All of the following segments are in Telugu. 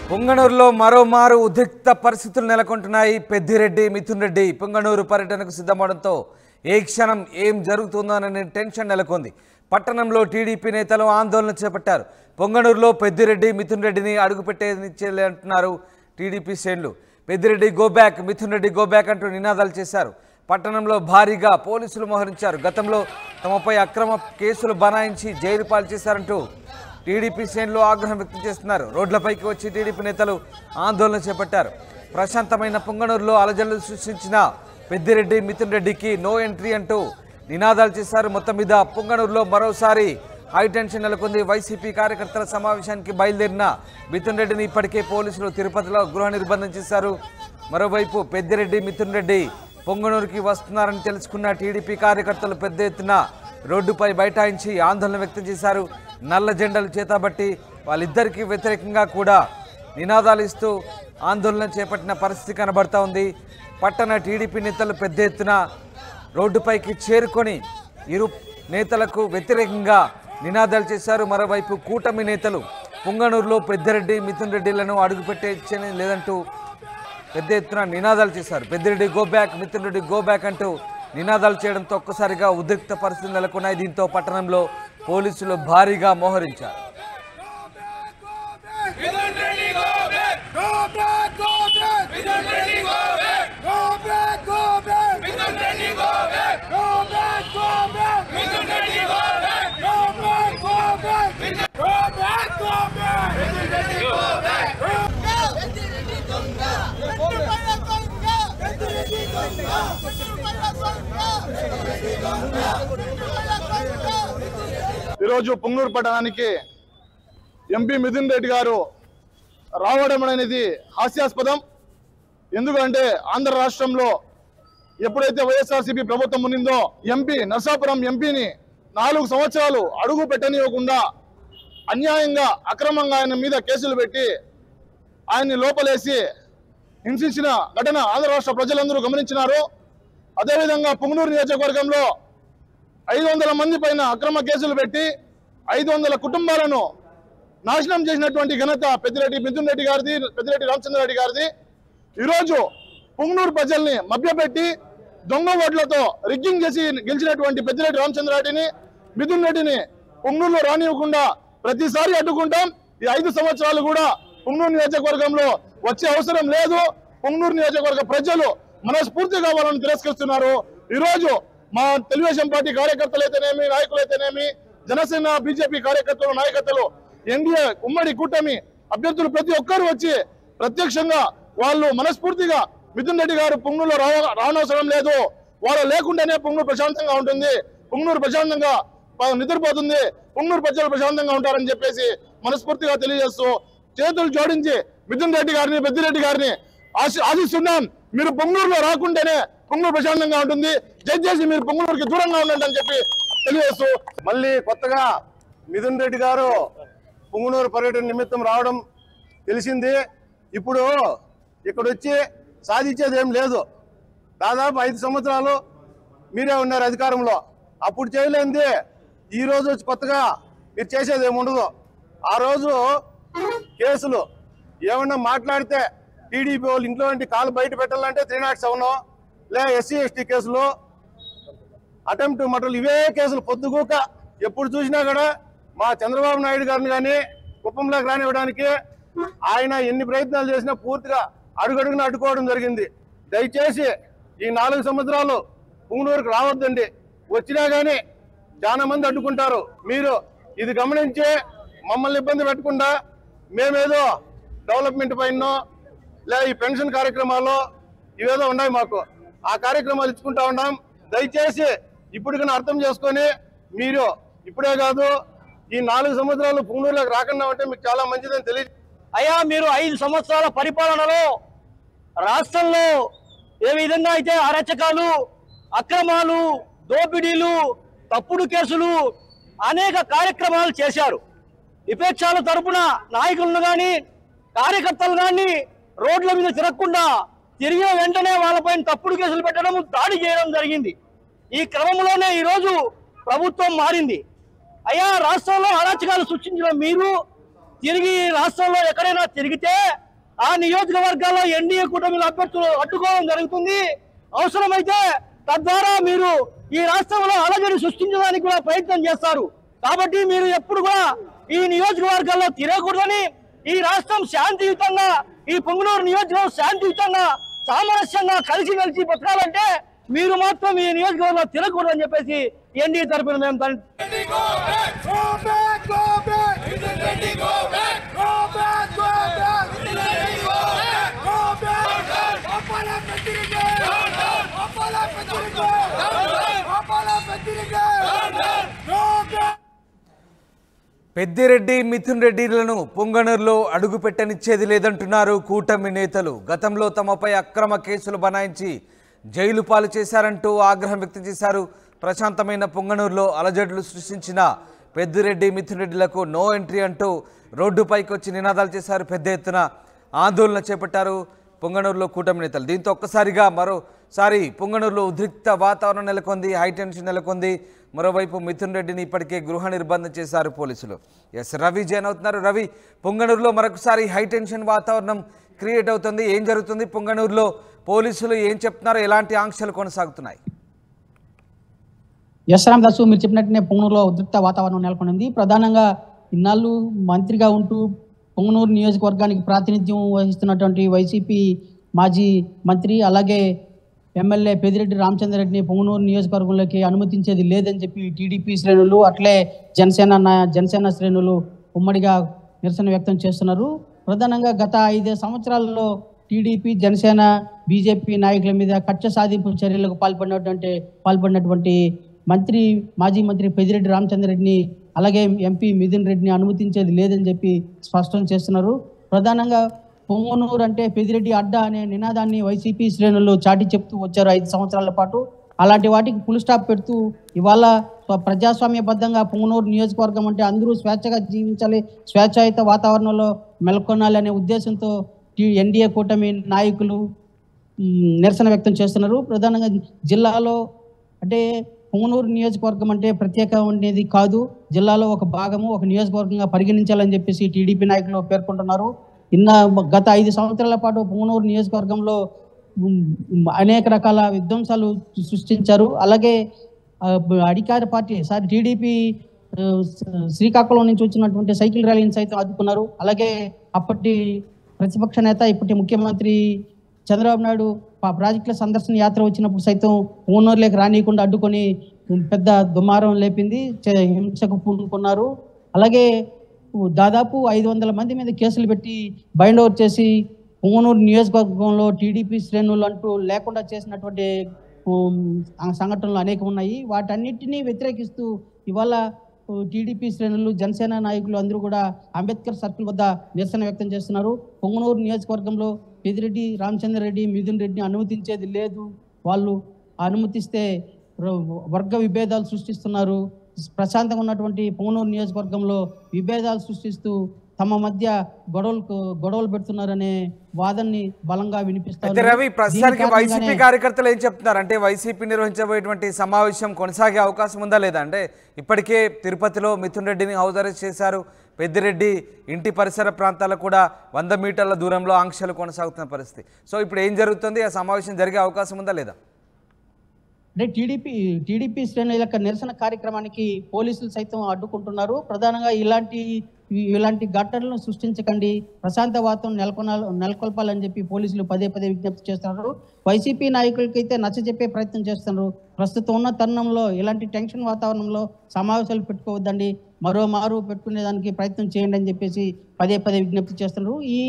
పుంగనూరులో మరోమారు ఉద్రిక్త పరిస్థితులు నెలకొంటున్నాయి. పెద్దిరెడ్డి మిథున్ రెడ్డి పుంగనూరు పర్యటనకు సిద్ధమవడంతో ఏ క్షణం ఏం జరుగుతుందోననే టెన్షన్ నెలకొంది. పట్టణంలో టీడీపీ నేతలు ఆందోళన చేపట్టారు. పుంగనూరులో పెద్దిరెడ్డి మిథున్ రెడ్డిని అడుగుపెట్టేంటున్నారు టీడీపీ శ్రేణులు. పెద్దిరెడ్డి గోబ్యాక్, మిథున్ రెడ్డి గోబ్యాక్ అంటూ నినాదాలు చేశారు. పట్టణంలో భారీగా పోలీసులు మోహరించారు. గతంలో తమపై అక్రమ కేసులు బనాయించి జైలు పాలు చేశారంటూ టీడీపీ శ్రేణులు ఆగ్రహం వ్యక్తం చేస్తున్నారు. రోడ్లపైకి వచ్చి టీడీపీ నేతలు ఆందోళన చేపట్టారు. ప్రశాంతమైన పుంగనూరులో అలజడులు సృష్టించిన పెద్దిరెడ్డి మిథున్ రెడ్డికి నో ఎంట్రీ అంటూ నినాదాలు చేశారు. మొత్తం మీద పుంగనూరులో మరోసారి హైటెన్షన్ నెలకొంది. వైసీపీ కార్యకర్తల సమావేశానికి బయలుదేరిన మిథున్ రెడ్డిని ఇప్పటికే పోలీసులు తిరుపతిలో గృహ నిర్బంధం చేశారు. మరోవైపు పెద్దిరెడ్డి మిథున్ రెడ్డి పుంగనూరుకి వస్తున్నారని తెలుసుకున్న టీడీపీ కార్యకర్తలు పెద్ద ఎత్తున రోడ్డుపై బైఠాయించి ఆందోళన వ్యక్తం చేశారు. నల్ల జెండాలు చేతబట్టి వాళ్ళిద్దరికీ వ్యతిరేకంగా కూడా నినాదాలు ఇస్తూ ఆందోళన చేపట్టిన పరిస్థితి కనబడతా ఉంది. పట్టణ టీడీపీ నేతలు పెద్ద ఎత్తున రోడ్డుపైకి చేరుకొని ఇరు నేతలకు వ్యతిరేకంగా నినాదాలు చేశారు. మరోవైపు కూటమి నేతలు పుంగనూరులో పెద్దిరెడ్డి మిథున్ రెడ్డిలను అడుగుపెట్టేచ్చని లేదంటూ పెద్ద ఎత్తున నినాదాలు చేశారు. పెద్దిరెడ్డి గోబ్యాక్, మిథున్ రెడ్డి గోబ్యాక్ అంటూ నినాదాలు చేయడంతో ఒక్కసారిగా ఉద్రిక్త పరిస్థితులు నెలకొన్నాయి. దీంతో పట్టణంలో పోలీసులు భారీగా మోహరించారు. ఈరోజు పుంగనూరు పట్టణానికి ఎంపీ మిథున్ రెడ్డి గారు రావడం అనేది హాస్యాస్పదం. ఎందుకంటే ఆంధ్ర రాష్ట్రంలో ఎప్పుడైతే వైఎస్ఆర్సీపీ ప్రభుత్వం ఉన్నిందో ఎంపీ నరసాపురం ఎంపీని 4 సంవత్సరాలు అడుగు పెట్టనివ్వకుండా అన్యాయంగా అక్రమంగా ఆయన మీద కేసులు పెట్టి ఆయన్ని లోపలేసి హింసించిన ఘటన ఆంధ్ర రాష్ట్ర ప్రజలందరూ గమనించినారు. అదేవిధంగా పుంగనూరు నియోజకవర్గంలో 500 మంది పైన అక్రమ కేసులు పెట్టి 500 కుటుంబాలను నాశనం చేసినటువంటి ఘనత పెద్దిరెడ్డి మిథున్ రెడ్డి గారిది, పెద్దిరెడ్డి రామచంద్రారెడ్డి గారిది. ఈరోజు పుంగనూరు ప్రజల్ని మభ్యపెట్టి దొంగ ఓట్లతో రిగ్గింగ్ చేసి గెలిచినటువంటి పెద్దిరెడ్డి రామచంద్రారెడ్డిని, మిథున్ రెడ్డిని పుంగనూరులో రానివ్వకుండా ప్రతిసారి అడ్డుకుంటాం. ఈ 5 సంవత్సరాలు కూడా పుంగనూరు నియోజకవర్గంలో వచ్చే అవసరం లేదు. పుంగనూరు నియోజకవర్గ ప్రజలు మనస్ఫూర్తిగా వాళ్ళని తిరస్కరిస్తున్నారు. ఈరోజు మా తెలుగుదేశం పార్టీ కార్యకర్తలైతేనేమి, నాయకులైతేనేమి, జనసేన బీజేపీ కార్యకర్తలు, నాయకత్వాలు, ఎన్డీఏ ఉమ్మడి కూటమి అభ్యర్థులు ప్రతి ఒక్కరు వచ్చి ప్రత్యక్షంగా వాళ్ళు మనస్ఫూర్తిగా మిథున్ రెడ్డి గారు పుంగనూరులో రానవసరం లేదు, వాళ్ళు లేకుండానే పుంగనూరు ప్రశాంతంగా ఉంటుంది, పుంగనూరు ప్రశాంతంగా నిద్రపోతుంది, పుంగనూరు ప్రజలు ప్రశాంతంగా ఉంటారని చెప్పేసి మనస్ఫూర్తిగా తెలియజేస్తూ చేతులు జోడించి మిథున్ రెడ్డి గారిని, పెద్దిరెడ్డి గారిని ఆశిస్తున్నాం. మీరు పుంగనూరులో రాకుంటేనే పుంగనూరు ప్రశాంతంగా ఉంటుంది, దయచేసి మీరు పుంగనూరుకి దూరంగా ఉండండి అని చెప్పి తెలియజేస్తూ మళ్ళీ కొత్తగా మిథున్ రెడ్డి గారు పుంగనూరు పర్యటన నిమిత్తం రావడం తెలిసింది. ఇప్పుడు ఇక్కడ వచ్చి సాధించేది ఏం లేదు. దాదాపు 5 సంవత్సరాలు మీరే ఉన్నారు అధికారంలో. అప్పుడు చేయలేంది ఈ రోజు వచ్చి కొత్తగా మీరు చేసేది ఏముండదు. ఆ రోజు కేసులు ఏమన్నా మాట్లాడితే టీడీపీ వాళ్ళు ఇంట్లో కాలు బయట పెట్టాలంటే 307 లే ఎస్సీ ఎస్టీ కేసులు, అటెంప్ట్ మర్డర్లు, ఇవే కేసులు పొద్దుగూక ఎప్పుడు చూసినా కూడా మా చంద్రబాబు నాయుడు గారిని కానీ కుప్పంలోకి రానివ్వడానికి ఆయన ఎన్ని ప్రయత్నాలు చేసినా పూర్తిగా అడుగడుగున అడ్డుకోవడం జరిగింది. దయచేసి ఈ 4 సంవత్సరాలు పుంగనూరుకు రావద్దండి. వచ్చినా కానీ చాలా మంది అడ్డుకుంటారు. మీరు ఇది గమనించి మమ్మల్ని ఇబ్బంది పెట్టకుండా మేమేదో డెవలప్మెంట్ పైన లే ఈ పెన్షన్ కార్యక్రమాలు ఇవేదో ఉన్నాయి, మాకు ఆ కార్యక్రమాలు ఇచ్చుకుంటా ఉన్నాం. దయచేసి ఇప్పటికైనా అర్థం చేసుకొని మీరు ఇప్పుడే కాదు ఈ 4 సంవత్సరాలు పుంగనూరులోకి రాకుండా ఉంటే మీకు చాలా మంచిదని తెలియదు. అయ్యా, మీరు 5 సంవత్సరాల పరిపాలనలో రాష్ట్రంలో ఏ విధంగా అయితే అరాచకాలు, అక్రమాలు, దోపిడీలు, తప్పుడు కేసులు, అనేక కార్యక్రమాలు చేశారు. విపక్షాల తరపున నాయకులను కానీ కార్యకర్తలు కానీ రోడ్ల మీద తిరగకుండా తిరిగిన వెంటనే వాళ్ళపైన తప్పుడు కేసులు పెట్టడం, దాడి చేయడం జరిగింది. ఈ క్రమంలోనే ఈరోజు ప్రభుత్వం మారింది. అయ్యా, రాష్ట్రంలో అరాచకాలు సృష్టించిన మీరు తిరిగి రాష్ట్రంలో ఎక్కడైనా తిరిగితే ఆ నియోజకవర్గాల్లో ఎన్డీఏ కూటమిలో అభ్యర్థులు అడ్డుకోవడం జరుగుతుంది. అవసరమైతే తద్వారా మీరు ఈ రాష్ట్రంలో అలజడి సృష్టించడానికి కూడా ప్రయత్నం చేస్తారు. కాబట్టి మీరు ఎప్పుడు కూడా ఈ నియోజకవర్గాల్లో తిరగకూడదని, ఈ రాష్ట్రం శాంతియుతంగా, ఈ పొంగనూరు నియోజకవర్గం శాంతియుతంగా సామరస్యంగా కలిసి బతకాలంటే మీరు మాత్రం ఈ నియోజకవర్గంలో తిరగకూడదని చెప్పేసి ఎన్డీఏ తరఫున మేము పెద్దిరెడ్డి మిథున్ రెడ్డిలను పొంగనూరులో అడుగు పెట్టనిచ్చేది లేదంటున్నారు కూటమి నేతలు. గతంలో తమపై అక్రమ కేసులు బనాయించి జైలు పాలు చేశారంటూ ఆగ్రహం వ్యక్తం చేశారు. ప్రశాంతమైన పొంగనూరులో అలజడులు సృష్టించిన పెద్దిరెడ్డి మిథున్ రెడ్డిలకు నో ఎంట్రీ అంటూ రోడ్డుపైకి వచ్చి నినాదాలు చేశారు. పెద్ద ఎత్తున ఆందోళన చేపట్టారు పొంగనూరులో కూటమి నేతలు. దీంతో ఒక్కసారిగా మరోసారి పొంగనూరులో ఉద్రిక్త వాతావరణం నెలకొంది, హైటెన్షన్ నెలకొంది. మరోవైపు మిథున్ రెడ్డిని ఇప్పటికే గృహ నిర్బంధం చేశారు పోలీసులు. రవి జాయిన్ అవుతున్నారు. రవి, పొంగనూరులో మరొకసారి హైటెన్షన్ వాతావరణం క్రియేట్ అవుతుంది. ఏం జరుగుతుంది పొంగనూరులో? పోలీసులు ఏం చెప్తున్నారు? ఎలాంటి ఆంక్షలు కొనసాగుతున్నాయి? రామదాసు, మీరు చెప్పినట్టునే పొంగనూరులో ఉద్రిక్త వాతావరణం నెలకొంది. ప్రధానంగా ఇన్నాళ్ళు మంత్రిగా ఉంటూ పొంగనూరు నియోజకవర్గానికి ప్రాతినిధ్యం వహిస్తున్నటువంటి వైసీపీ మాజీ మంత్రి అలాగే ఎమ్మెల్యే పెద్దిరెడ్డి రామచంద్రరెడ్డిని పొంగనూరు నియోజకవర్గంలోకి అనుమతించేది లేదని చెప్పి టీడీపీ శ్రేణులు అట్లే జనసేన శ్రేణులు ఉమ్మడిగా నిరసన వ్యక్తం చేస్తున్నారు. ప్రధానంగా గత 5 సంవత్సరాలలో టీడీపీ, జనసేన, బీజేపీ నాయకుల మీద కక్ష సాధింపు చర్యలకు పాల్పడినటువంటి మాజీ మంత్రి పెద్దిరెడ్డి రామచంద్రరెడ్డిని అలాగే ఎంపీ మిథున్ రెడ్డిని అనుమతించేది లేదని చెప్పి స్పష్టం చేస్తున్నారు. ప్రధానంగా పొంగనూరు అంటే పెద్దిరెడ్డి అడ్డా అనే నినాదాన్ని వైసీపీ శ్రేణులు చాటి చెప్తూ వచ్చారు 5 సంవత్సరాల పాటు. అలాంటి వాటికి ఫుల్ స్టాప్ పెడుతూ ఇవాళ ప్రజాస్వామ్యబద్ధంగా పొంగనూరు నియోజకవర్గం అంటే అందరూ స్వేచ్ఛగా జీవించాలి, స్వేచ్ఛాయుత వాతావరణంలో మెలకొనాలి అనే ఉద్దేశంతో ఎన్డీఏ కూటమి నాయకులు నిరసన వ్యక్తం చేస్తున్నారు. ప్రధానంగా జిల్లాలో అంటే పొంగనూరు నియోజకవర్గం అంటే ప్రత్యేక ఉండేది కాదు, జిల్లాలో ఒక భాగము, ఒక నియోజకవర్గంగా పరిగణించాలని చెప్పేసి టీడీపీ నాయకులు పేర్కొంటున్నారు. గత 5 సంవత్సరాల పాటు పొంగనూరు నియోజకవర్గంలో అనేక రకాల విధ్వంసాలు సృష్టించారు. అలాగే అధికార పార్టీ టీడీపీ శ్రీకాకుళం నుంచి వచ్చినటువంటి సైకిల్ ర్యాలీని సైతం అడ్డుకున్నారు. అలాగే అప్పటి ప్రతిపక్ష నేత ఇప్పటి ముఖ్యమంత్రి చంద్రబాబు నాయుడు ప్రాజెక్టుల సందర్శన యాత్ర వచ్చినప్పుడు సైతం పొంగనూరులోకి రానియకుండా అడ్డుకొని పెద్ద దుమారం లేపింది, హింసకు పూనుకున్నారు. అలాగే దాదాపు 500 మంది మీద కేసులు పెట్టి బైండ్ ఓవర్ చేసి పొంగనూరు నియోజకవర్గంలో టీడీపీ శ్రేణులు అంటూ లేకుండా చేసినటువంటి సంఘటనలు అనేకం ఉన్నాయి. వాటన్నిటినీ వ్యతిరేకిస్తూ ఇవాళ టీడీపీ శ్రేణులు, జనసేన నాయకులు అందరూ కూడా అంబేద్కర్ సర్కిల్ వద్ద నిరసన వ్యక్తం చేస్తున్నారు. పొంగనూరు నియోజకవర్గంలో పెద్దిరెడ్డి రామచంద్రరెడ్డి, మిథున్ రెడ్డిని అనుమతించేది లేదు, వాళ్ళు అనుమతిస్తే వర్గ విభేదాలు సృష్టిస్తున్నారు, ప్రశాంతంగా ఉన్నటువంటి పొంగనూరు నియోజకవర్గంలో విభేదాలు సృష్టిస్తూ తమ మధ్య గొడవలు పెడుతున్నారనే వాదనని బలంగా వినిపిస్తారు. రవి, ప్రస్తుతానికి వైసీపీ కార్యకర్తలు ఏం చెప్తున్నారు అంటే వైసీపీ నిర్వహించబోయేటువంటి సమావేశం కొనసాగే అవకాశం ఉందా లేదా? అంటే ఇప్పటికే తిరుపతిలో మిథున్ రెడ్డిని హౌస్ అరెస్ట్ చేశారు. పెద్దిరెడ్డి ఇంటి పరిసర ప్రాంతాలకు కూడా 100 మీటర్ల దూరంలో ఆంక్షలు కొనసాగుతున్న పరిస్థితి. సో ఇప్పుడు ఏం జరుగుతుంది? ఆ సమావేశం జరిగే అవకాశం ఉందా లేదా? అంటే టీడీపీ శ్రేణుల యొక్క నిరసన కార్యక్రమానికి పోలీసులు సైతం అడ్డుకుంటున్నారు. ప్రధానంగా ఇలాంటి ఘటనలను సృష్టించకండి, ప్రశాంత వాతావరణం నెలకొల్పాలని చెప్పి పోలీసులు పదే విజ్ఞప్తి చేస్తున్నారు. వైసీపీ నాయకులకైతే నచ్చజెప్పే ప్రయత్నం చేస్తున్నారు. ప్రస్తుతం ఉన్న తరుణంలో ఇలాంటి టెన్షన్ వాతావరణంలో సమావేశాలు పెట్టుకోవద్దండి, మరోమారు పెట్టుకునేదానికి ప్రయత్నం చేయండి అని చెప్పేసి పదే విజ్ఞప్తి చేస్తున్నారు. ఈ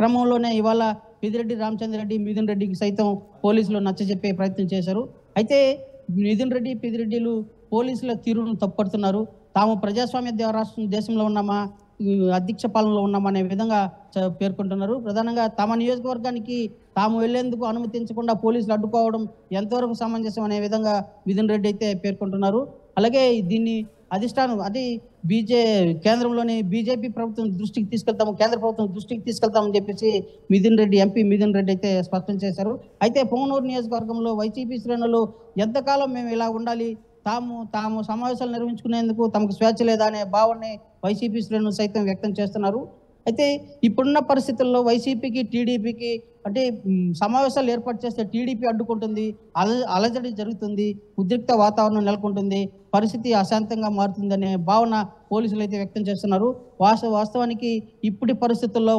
క్రమంలోనే ఇవాళ పెద్దిరెడ్డి రామచంద్రరెడ్డి, మిథున్ రెడ్డికి సైతం పోలీసులు నచ్చజెప్పే ప్రయత్నం చేశారు. అయితే మిథున్ రెడ్డి, పెద్దిరెడ్డిలు పోలీసుల తీరును తప్పుపడుతున్నారు. తాము ప్రజాస్వామ్య దేశంలో ఉన్నామా, అధ్యక్ష పాలనలో ఉన్నామా అనే విధంగా పేర్కొంటున్నారు. ప్రధానంగా తమ నియోజకవర్గానికి తాము వెళ్లేందుకు అనుమతించకుండా పోలీసులు అడ్డుకోవడం ఎంతవరకు సమంజసం అనే విధంగా మిథున్ రెడ్డి అయితే పేర్కొంటున్నారు. అలాగే దీన్ని అధిష్టానం అది కేంద్రంలోని బీజేపీ ప్రభుత్వం దృష్టికి తీసుకెళ్తాము, కేంద్ర ప్రభుత్వం దృష్టికి తీసుకెళ్తామని చెప్పేసి ఎంపీ మిథున్ రెడ్డి అయితే స్పష్టం చేశారు. అయితే పొంగనూరు నియోజకవర్గంలో వైసీపీ శ్రేణులు ఎంతకాలం మేము ఇలా ఉండాలి, తాము సమావేశాలు నిర్వహించుకునేందుకు తమకు స్వేచ్ఛ లేదా అనే భావనని వైసీపీ శ్రేణులు సైతం వ్యక్తం చేస్తున్నారు. అయితే ఇప్పుడున్న పరిస్థితుల్లో వైసీపీకి టీడీపీకి అంటే సమావేశాలు ఏర్పాటు చేస్తే టీడీపీ అడ్డుకుంటుంది, అలజడి జరుగుతుంది, ఉద్రిక్త వాతావరణం నెలకొంటుంది, పరిస్థితి అశాంతంగా మారుతుందనే భావన పోలీసులు అయితే వ్యక్తం చేస్తున్నారు. వాస్తవానికి ఇప్పటి పరిస్థితుల్లో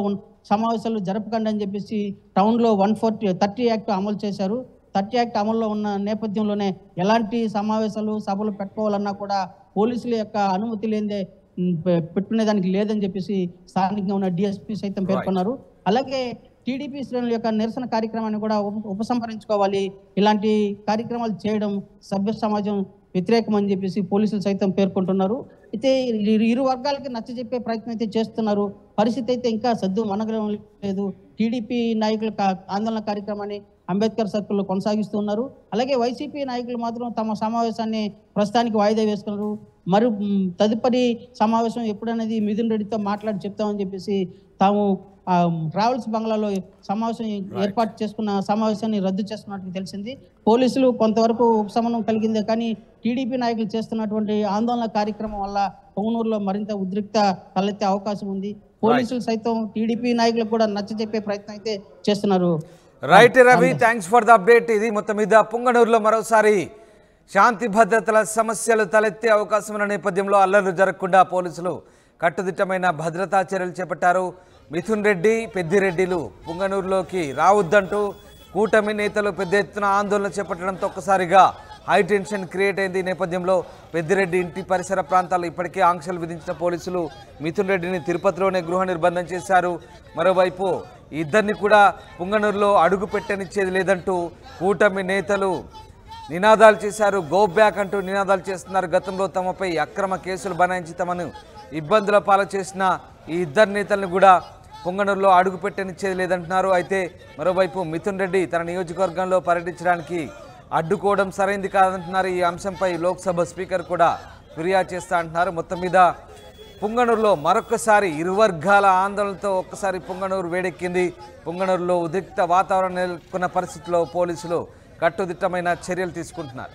సమావేశాలు జరపకండి అని చెప్పేసి టౌన్లో 130 యాక్ట్ అమలు చేశారు. 30 యాక్ట్ అమల్లో ఉన్న నేపథ్యంలోనే ఎలాంటి సమావేశాలు సభలు పెట్టుకోవాలన్నా కూడా పోలీసుల యొక్క అనుమతి లేదే పెట్టుకునేదానికి లేదని చెప్పేసి స్థానికంగా ఉన్న డిఎస్పీ సైతం పేర్కొన్నారు. అలాగే టీడీపీ శ్రేణుల యొక్క నిరసన కార్యక్రమాన్ని కూడా ఉపసంహరించుకోవాలి, ఇలాంటి కార్యక్రమాలు చేయడం సభ్య సమాజం వ్యతిరేకం అని చెప్పేసి పోలీసులు సైతం పేర్కొంటున్నారు. అయితే ఇరు వర్గాలకి నచ్చజెప్పే ప్రయత్నం అయితే చేస్తున్నారు. పరిస్థితి అయితే ఇంకా సద్దు మనగడం లేదు. టీడీపీ నాయకుల ఆందోళన కార్యక్రమాన్ని అంబేద్కర్ సర్కిల్లో కొనసాగిస్తున్నారు. అలాగే వైసీపీ నాయకులు మాత్రం తమ సమావేశాన్ని ప్రస్తుతానికి వాయిదా వేసుకున్నారు. మరి తదుపరి సమావేశం ఎప్పుడనేది మిథున్ రెడ్డితో మాట్లాడి చెప్తామని చెప్పేసి తాము ట్రావెల్స్ బంగ్లాలో సమావేశం ఏర్పాటు చేసుకున్న సమావేశాన్ని రద్దు చేస్తున్నట్టు తెలిసింది. పోలీసులు కొంతవరకు ఉపశమనం కలిగిందే కానీ టీడీపీ నాయకులు చేస్తున్నటువంటి ఆందోళన కార్యక్రమం వల్ల పొంగనూరులో మరింత ఉద్రిక్త తలెత్తే అవకాశం ఉంది. పోలీసులు సైతం టీడీపీ నాయకులకు కూడా నచ్చజెప్పే ప్రయత్నం అయితే చేస్తున్నారు. Right Ravi, thanks for the update. ఇది మొత్తం మీద పొంగనూరులో మరోసారి శాంతి భద్రతల సమస్యలు తలెత్తే అవకాశం ఉన్న నేపథ్యంలో అల్లర్లు జరగకుండా పోలీసులు కట్టుదిట్టమైన భద్రతా చర్యలు చేపట్టారు. మిథున్ రెడ్డి, పెద్దిరెడ్డిలు పొంగనూరులోకి రావద్దంటూ కూటమి నేతలు పెద్ద ఎత్తున ఆందోళన చేపట్టడంతో ఒక్కసారిగా హై టెన్షన్ క్రియేట్ అయింది. ఈ నేపథ్యంలో పెద్దిరెడ్డి ఇంటి పరిసర ప్రాంతాల్లో ఇప్పటికే ఆంక్షలు విధించిన పోలీసులు మిథున్ రెడ్డిని తిరుపతిలోనే గృహ నిర్బంధం చేశారు. మరోవైపు ఇద్దరిని కూడా పొంగనూరులో అడుగు పెట్టనిచ్చేది లేదంటూ కూటమి నేతలు నినాదాలు చేశారు. గో బ్యాక్ అంటూ నినాదాలు చేస్తున్నారు. గతంలో తమపై అక్రమ కేసులు బనాయించి తమను ఇబ్బందుల పాలు చేసిన ఈ ఇద్దరు నేతలను కూడా పొంగనూరులో అడుగు పెట్టనిచ్చేది లేదంటున్నారు. అయితే మరోవైపు మిథున్ రెడ్డి తన నియోజకవర్గంలో పర్యటించడానికి అడ్డుకోవడం సరైంది కాదంటున్నారు. ఈ అంశంపై లోక్సభ స్పీకర్ కూడా ఫిర్యాదు చేస్తా అంటున్నారు. మొత్తం మీద పొంగనూరులో మరొకసారి ఇరు వర్గాల ఆందోళనతో ఒక్కసారి పొంగనూరు వేడెక్కింది. పొంగనూరులో ఉద్రిక్త వాతావరణం నెలకొన్న పరిస్థితిలో పోలీసులు కట్టుదిట్టమైన చర్యలు తీసుకుంటున్నారు.